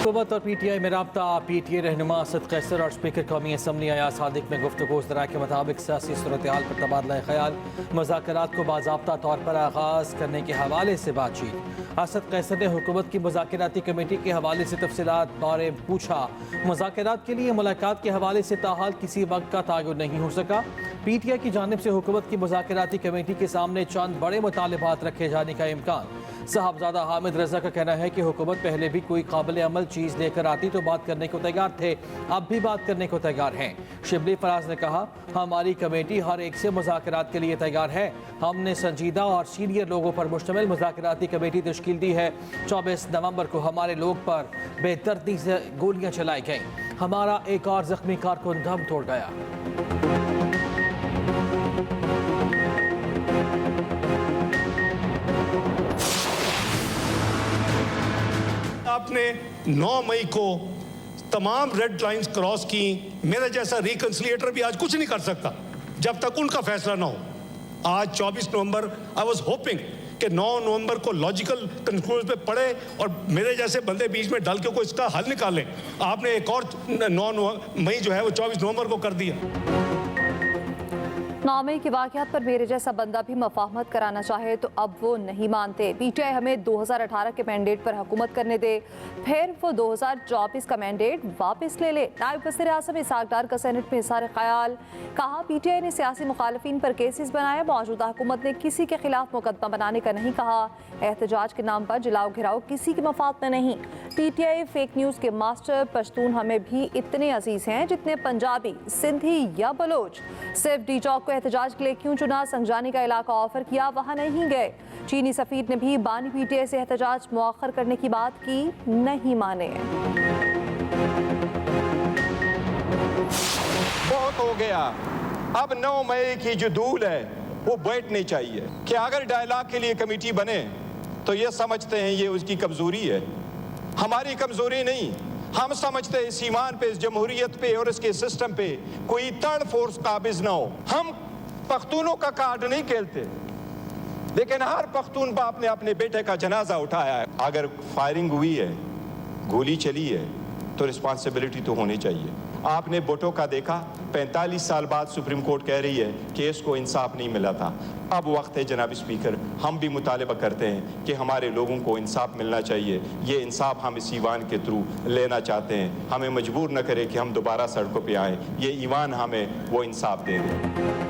हुकूमत और PTI में रब्ता। PTI रहनुमा असद कैसर और स्पीकर कौमी असम्बली अयाज सादिक में गुफ्तगू ज़राए के मुताबिक सियासी सूरत हाल पर तबादला ख्याल, मुज़ाकरात को बाज़ाब्ता तौर पर आगाज़ करने के हवाले से बातचीत। असद कैसर ने हुकूमत की मुज़ाकराती कमेटी के हवाले से तफसीलात बारे पूछा। मुज़ाकरात के लिए मुलाकात के हवाले से ताहाल किसी वक्त का तयन नहीं हो सका। PTI की जानिब से हुकूमत की मुज़ाकराती कमेटी के सामने चंद बड़े मुतालबात रखे जाने का इम्कान। साहबजादा हामिद रजा का कहना है कि हुकूमत पहले भी कोई काबिल अमल चीज़ लेकर आती तो बात करने को तैयार थे, अब भी बात करने को तैयार हैं। शिबली फराज ने कहा, हमारी कमेटी हर एक से मुज़ाकरात के लिए तैयार है। हमने संजीदा और सीनियर लोगों पर मुश्तमिल मुज़ाकराती कमेटी तश्कील दी है। 24 नवंबर को हमारे लोग पर बेदर्दी से गोलियां चलाई गईं। हमारा एक और जख्मी कारकुन दम तोड़ गया। आपने 9 मई को तमाम रेड लाइंस क्रॉस की। मेरे जैसा रिकंसिलिएटर भी आज कुछ नहीं कर सकता जब तक उनका फैसला ना हो। आज 24 नवंबर आई वाज होपिंग कि 9 नवंबर को लॉजिकल कंक्लूजन पे पड़े और मेरे जैसे बंदे बीच में डाल के कोई इसका हल निकालें। आपने एक और 9 मई जो है वो 24 नवंबर को कर दिया। 9 मई के वाक़यात पर मेरे जैसा बंदा भी मफाहमत कराना चाहे तो अब वो नहीं मानते। PTI हमें 2018 के मैंडेट पर हुकूमत करने दे, फिर वो 2024 का मैंडेट वापस ले ले। नायब वज़ीर आज़म इसहाक डार का सेनेट में इज़हार ख्याल। कहा, PTI ने सियासी मुखालिफिन पर केसेस बनाए, मौजूदा हुकूमत ने किसी के खिलाफ मुकदमा बनाने का नहीं कहा। एहतजाज के नाम पर जलाओ घिराओ किसी की मफाद में नहीं। PTI फेक न्यूज़ के मास्टर। पश्तून हमें भी इतने अजीज़ हैं जितने पंजाबी, सिंधी या बलोच। सिर्फ डी चौक को एहतजाज के लिए क्यों चुना? संगजानी का इलाका ऑफर किया, वहाँ नहीं गए। चीनी सफीर ने भी बानी PTI से एहतजाज मुअख्खर करने की बात की, नहीं माने। बहुत हो गया। अब 9 मई की जो दूल है वो बैठनी चाहिए कि अगर डायलॉग के लिए कमेटी बने तो ये समझते हैं ये उसकी कमजोरी है, हमारी कमजोरी नहीं। हम समझते हैं इस ईमान पे, इस जमहूरियत पे और इसके सिस्टम पे कोई थर्ड फोर्स काबिज ना हो। हम पख्तूनों का कार्ड नहीं खेलते, लेकिन हर पख्तून बाप ने अपने बेटे का जनाजा उठाया है। अगर फायरिंग हुई है, गोली चली है, तो रिस्पॉन्सिबिलिटी तो होनी चाहिए। आपने भुट्टो का देखा, 45 साल बाद सुप्रीम कोर्ट कह रही है कि इसको इंसाफ नहीं मिला था। अब वक्त है जनाब स्पीकर, हम भी मुतालबा करते हैं कि हमारे लोगों को इंसाफ मिलना चाहिए। ये इंसाफ हम इस ईवान के थ्रू लेना चाहते हैं। हमें मजबूर न करें कि हम दोबारा सड़कों पे आएँ। ये ईवान हमें वो इंसाफ दे दे।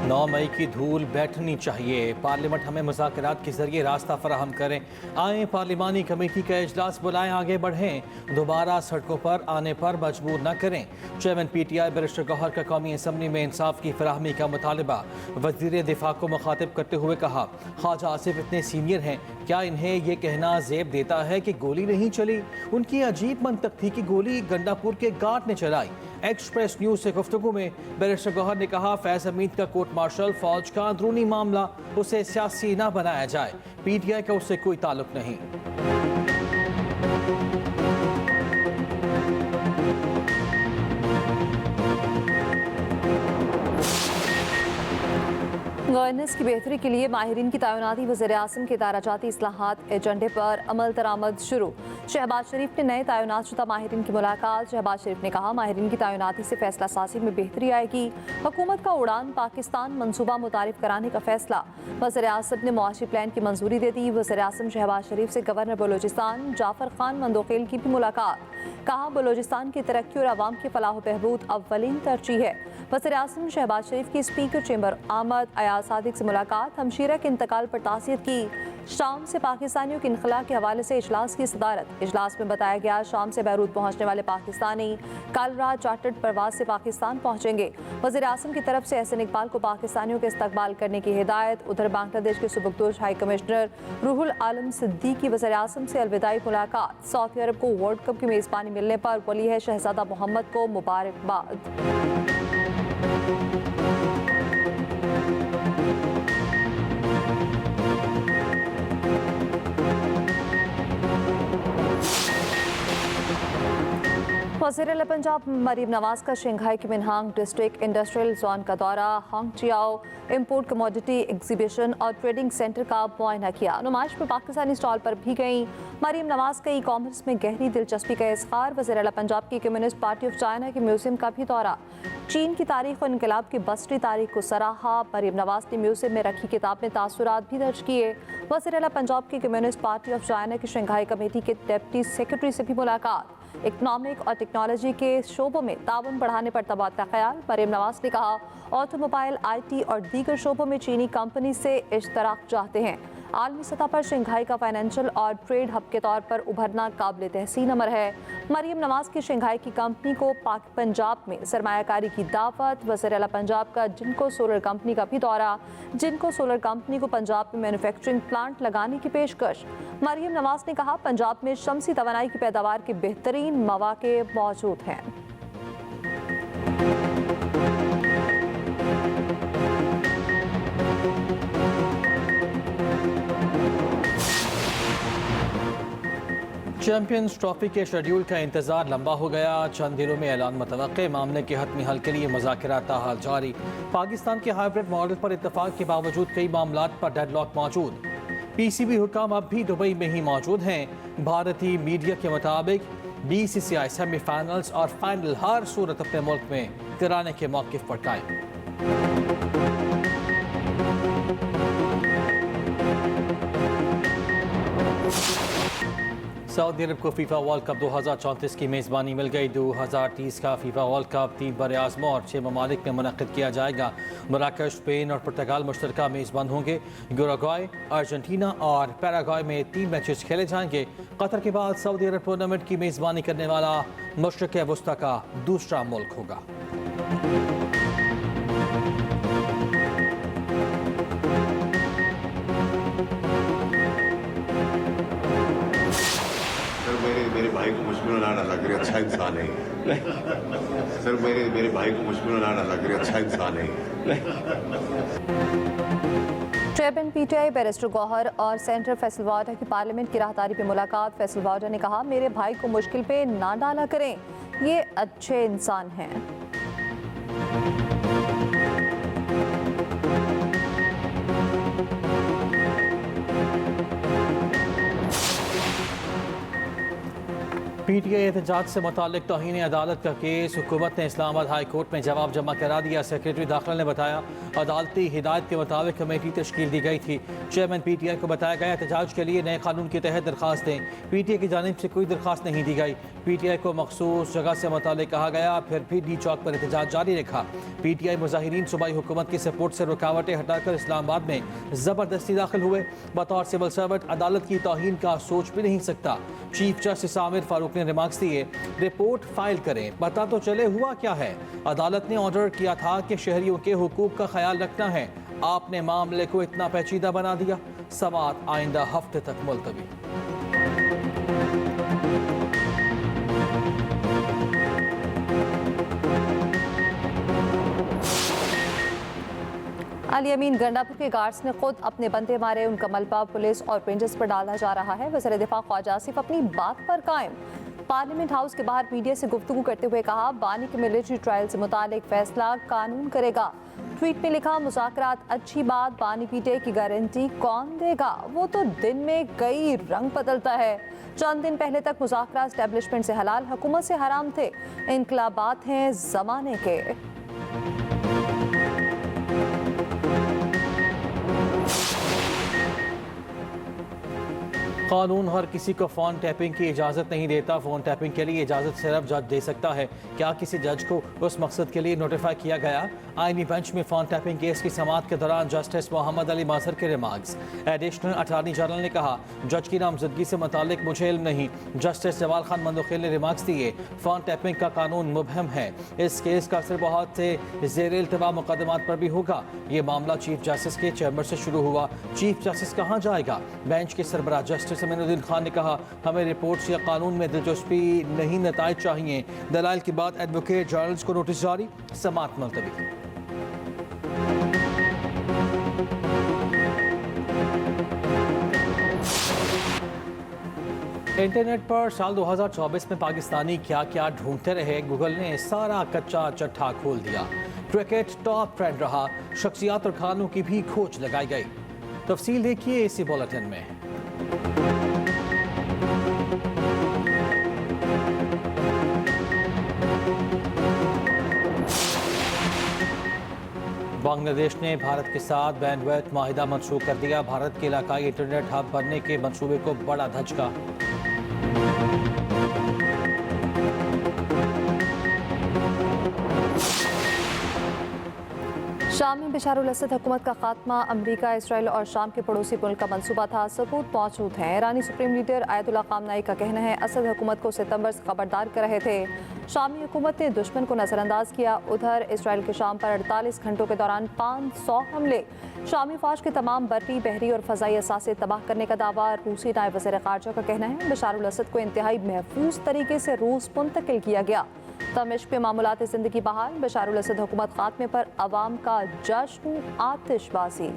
9 मई की धूल बैठनी चाहिए। पार्लियामेंट हमें मुज़ाकरात के जरिए रास्ता फराहम करें। आए पार्लिमानी कमेटी का इजलास बुलाएं, आगे बढ़ें। दोबारा सड़कों पर आने पर मजबूर न करें। चेयरमैन PTI बैरिस्टर गौहर का कौमी असम्बली में इंसाफ की फराहमी का मुतालबा। वज़ीर दिफा को मुखातिब करते हुए कहा, ख्वाजा आसिफ इतने सीनियर हैं, क्या इन्हें ये कहना ज़ेब देता है कि गोली नहीं चली? उनकी अजीब मंतक थी कि गोली गंडापुर के गार्ड ने चलाई। एक्सप्रेस न्यूज़ से गुफ्तगू में बैरिस्टर गौहर ने कहा, फैज़ हमीद का कोर्ट मार्शल फौज का अंदरूनी मामला, उसे सियासी ना बनाया जाए। PTI का उससे कोई ताल्लुक नहीं। गवर्नेंस की बेहतरी के लिए माहिरीन की तैनाती। वज़ीर आज़म के दाराजाती इस्लाहात एजेंडे पर अमल दरामद शुरू। शहबाज शरीफ ने नए तैनात शुदा माहिरीन की मुलाकात। शहबाज शरीफ ने कहा, माहिरीन की तैनाती से फैसला साजी में बेहतरी आएगी। हुकूमत का उड़ान पाकिस्तान मनसूबा मुतारिफ कराने का फैसला। वज़ीर आज़म ने मुआशी प्लान की मंजूरी दे दी। वज़ीर आज़म शहबाज शरीफ से गवर्नर बलोचिस्तान जाफर खान मंदोखेल की भी मुलाकात। कहा, बलोचिस्तान की तरक्की और आवाम की फलाह बहबूद अव्वलीन तरजीह है। वज़ीर आज़म शहबाज शरीफ की स्पीकर चेंबर आमद अयाज सादिक से मुलाकात। हमशीरा के इंतकाल पर ताज़ियत की। शाम से पाकिस्तानियों के इनखला के हवाले से इजलास की सदारत। इजलास में बताया गया, शाम से बैरूत पहुँचने वाले पाकिस्तानी कल रात चार्टर्ड परवाज से पाकिस्तान पहुँचेंगे। वज़ीर आज़म की तरफ से एहसन इकबाल को पाकिस्तानियों के इस्तकबाल करने की हिदायत। उधर बांग्लादेश के सुबकदोश हाई कमिश्नर रूहुल आलम सिद्दीकी वज़ीर आज़म से अलविदाई मुलाकात। सऊदी अरब को वर्ल्ड कप की मेज़बानी मिलने पर वली है शहजादा मोहम्मद को मुबारकबाद। वज़ीर-ए-आला पंजाब मरीम नवाज का शंघाई के मिनहांग डिस्ट्रिक्ट इंडस्ट्रियल जोन का दौरा, होंगचियाओ इंपोर्ट कमोडिटी एग्जीबिशन और ट्रेडिंग सेंटर का मुआयना किया। नुमाइश में पाकिस्तानी स्टॉल पर भी गईं। मरीम नवाज का ई कॉमर्स में गहरी दिलचस्पी का इज़हार। वज़ीर-ए-आला पंजाब की कम्युनिस्ट पार्टी ऑफ चाइना के म्यूजियम का भी दौरा, चीन की तारीख और इनकलाब की 62वीं तारीख को सराहा। मरीम नवाज ने म्यूजियम में रखी किताब में तासुरात भी दर्ज किए। वज़ीर-ए-आला पंजाब की कम्युनिस्ट पार्टी ऑफ चाइना की शंघाई कमेटी के डिप्टी सेक्रेटरी से भी मुलाकात, इकनॉमिक और टेक्नोलॉजी के शोबों में ताउन बढ़ाने पर तबादला ख्याल। मरीम नवाज ने कहा ऑटोमोबाइल, IT और दीगर शोबों में चीनी कंपनी से इश्तराक चाहते हैं। आलमी सतह पर शंघाई का फाइनेंशियल और ट्रेड हब के तौर पर उभरना काबिल तहसीन अमर है। मरीम नवाज की शंघाई की कंपनी को पाक पंजाब में सरमायाकारी की दावत। वज़ीर-ए-आला पंजाब का जिनको सोलर कंपनी का भी दौरा, जिनको सोलर कंपनी को पंजाब में मैन्युफैक्चरिंग प्लांट लगाने की पेशकश। मरीम नवाज ने कहा पंजाब में शमसी तवानाई की पैदावार के बेहतरीन मौके मौजूद हैं। चैंपियंस ट्रॉफी के शेड्यूल का इंतजार लंबा हो गया। चंद दिनों में ऐलान मुतवक्के। मामले के हतमी हल के लिए मुज़ाकरात ताहाल जारी। पाकिस्तान के हाइब्रिड मॉडल पर इत्तफाक के बावजूद कई मामलात पर डेडलॉक मौजूद। PCB हुकाम अब भी दुबई में ही मौजूद हैं। भारतीय मीडिया के मुताबिक BCCI सेमीफाइनल्स और फाइनल हर सूरत अपने मुल्क में कराने के मौक़िफ़ पर कायम। सऊदी अरब को फीफा वर्ल्ड कप 2034 की मेज़बानी मिल गई। 2030 का फीफा वर्ल्ड कप 3 बर-ए-आज़मा और 6 ममालिक में मुनक़्क़िद किया जाएगा। मराकश, स्पेन और पुर्तगाल मुश्तरका मेज़बान होंगे। यूरुग्वे, अर्जेंटीना और पैराग्वे में 3 मैचेस खेले जाएंगे। कतर के बाद सऊदी अरब टूर्नामेंट की मेज़बानी करने वाला मशरिक़ वस्ता का दूसरा मुल्क होगा। मेरे भाई को मुश्किल लाना लग रहा, अच्छा इंसान है सर। मेरे भाई को मुश्किल लाना लग रहा, अच्छा इंसान है। चेयरमैन PTI बैरिस्टर गौहर और सेंटर फैसल वार्डा की पार्लियामेंट की राहदारी पर मुलाकात। फैसल वार्डा ने कहा मेरे भाई को मुश्किल पे ना डाला करें, ये अच्छे इंसान हैं। PTI एहतजाज से मुताल्लिक तौहीन अदालत का केस हुकूमत ने इस्लामाबाद हाई कोर्ट में जवाब जमा करा दिया। सेक्रेटरी दाखिला ने बताया अदालती हिदायत के मुताबिक कमेटी तश्कील दी गई थी। चेयरमैन PTI को बताया गया एहतजाज के लिए नए कानून के तहत दरख्वास्त दें। PTI की जानिब से कोई दरख्वास्त नहीं दी गई। PTI को मखसूस जगह से मुताल्लिक कहा गया, फिर भी डी चौक पर एहतजाज जारी रखा। PTI मुजाहिरीन सूबाई हुकूमत की सपोर्ट से रुकावटें हटाकर इस्लामाबाद में ज़बरदस्ती दाखिल हुए। बतौर सिविल सर्वेंट अदालत की तौहीन का सोच भी नहीं सकता। चीफ जस्टिस आमिर फारूक ने रिमार्क्स दिए, रिपोर्ट फाइल करें, पता तो चले हुआ क्या है। अदालत ने ऑर्डर किया था कि शहरियों के हुकूक का ख्याल रखना है, आपने मामले को इतना पेचीदा बना दिया। समाअत आइंदा हफ्ते तक मुलतवी। अली अमीन गंडापुर के गार्ड्स ने खुद अपने बंदे मारे, उनका मलबा पुलिस और रेंजर्स पर डाला जा रहा है। वज़ीर दिफा ख्वाजा आसिफ अपनी बात पर कायम। पार्लियामेंट हाउस के बाहर मीडिया से गुफ्तगू करते हुए कहा बानी के मिलिट्री ट्रायल से मुतालिक फैसला कानून करेगा। ट्वीट में लिखा मुज़ाकरात अच्छी बात, बानी PTI की गारंटी कौन देगा, वो तो दिन में कई रंग बदलता है। चंद दिन पहले तक मुज़ाकरात एस्टेब्लिशमेंट से हलाल, हुकूमत से हराम थे। इनकलाबात हैं ज़माने के। कानून हर किसी को फ़ोन टैपिंग की इजाज़त नहीं देता। फ़ोन टैपिंग के लिए इजाज़त सिर्फ जज दे सकता है। क्या किसी जज को उस मकसद के लिए नोटिफाई किया गया? आईनी बेंच में फ़ोन टैपिंग केस की समाअत के दौरान जस्टिस मोहम्मद अली माजहर के रिमार्क्स। एडिशनल अटॉर्नी जनरल ने कहा जज की नामजदगी से मुतालिक मुझे इल्म नहीं। जस्टिस जवाल खान मंदोखेल ने रिमार्क्स दिए फ़ोन टैपिंग का कानून मुबहम है। इस केस का असर बहुत से ज़ेर इल्तवा मुकदमात पर भी होगा। ये मामला चीफ जस्टिस के चैम्बर से शुरू हुआ। चीफ जस्टिस कहाँ जाएगा? बेंच के सरबराह जस्टिस अमीनुद्दीन खान ने कहा हमें रिपोर्ट्स या कानून में दिलचस्पी नहीं, नताइज चाहिए। दलाइल के बाद एडवोकेट जनरल्स को नोटिस जारी। समाअत मुलतवी। इंटरनेट पर साल 2024 में पाकिस्तानी क्या क्या ढूंढते रहे, गूगल ने सारा कच्चा चट्टा खोल दिया। क्रिकेट टॉप ट्रेंड रहा, शख्सियात और खानों की भी खोज लगाई गई। तफसील देखिए इसी बुलेटिन में। बांग्लादेश ने भारत के साथ बैंडविड्थ माहिदा मंसूख कर दिया। भारत के इलाकाई इंटरनेट हब बनने के मंसूबे को बड़ा धचका। शाम में बशारुल असद हुकूमत का खात्मा अमरीका, इसराइल और शाम के पड़ोसी मुल्क का मंसूबा था। सबूत मौजूद हैं। ईरानी सुप्रीम लीडर आयतुल्लाह खामनाई का कहना है असद हुकूमत को सितंबर से खबरदार कर रहे थे। शामी हुकूमत ने दुश्मन को नजरअंदाज किया। उधर इसराइल के शाम पर 48 घंटों के दौरान 500 हमले। शामी फौज के तमाम बर्री, बहरी और फजाई असासे तबाह करने का दावा। रूसी नायब वज़ीर ख़ारजा का कहना है बशारुल असद को इंतहाई महफूज तरीके से रूस मुंतकिल किया गया। दमिश्क में मामूलात ज़िंदगी बहाल। बशारुल असद हुकूमत खात्मे पर अवाम का जश्न, आतिशबाजी।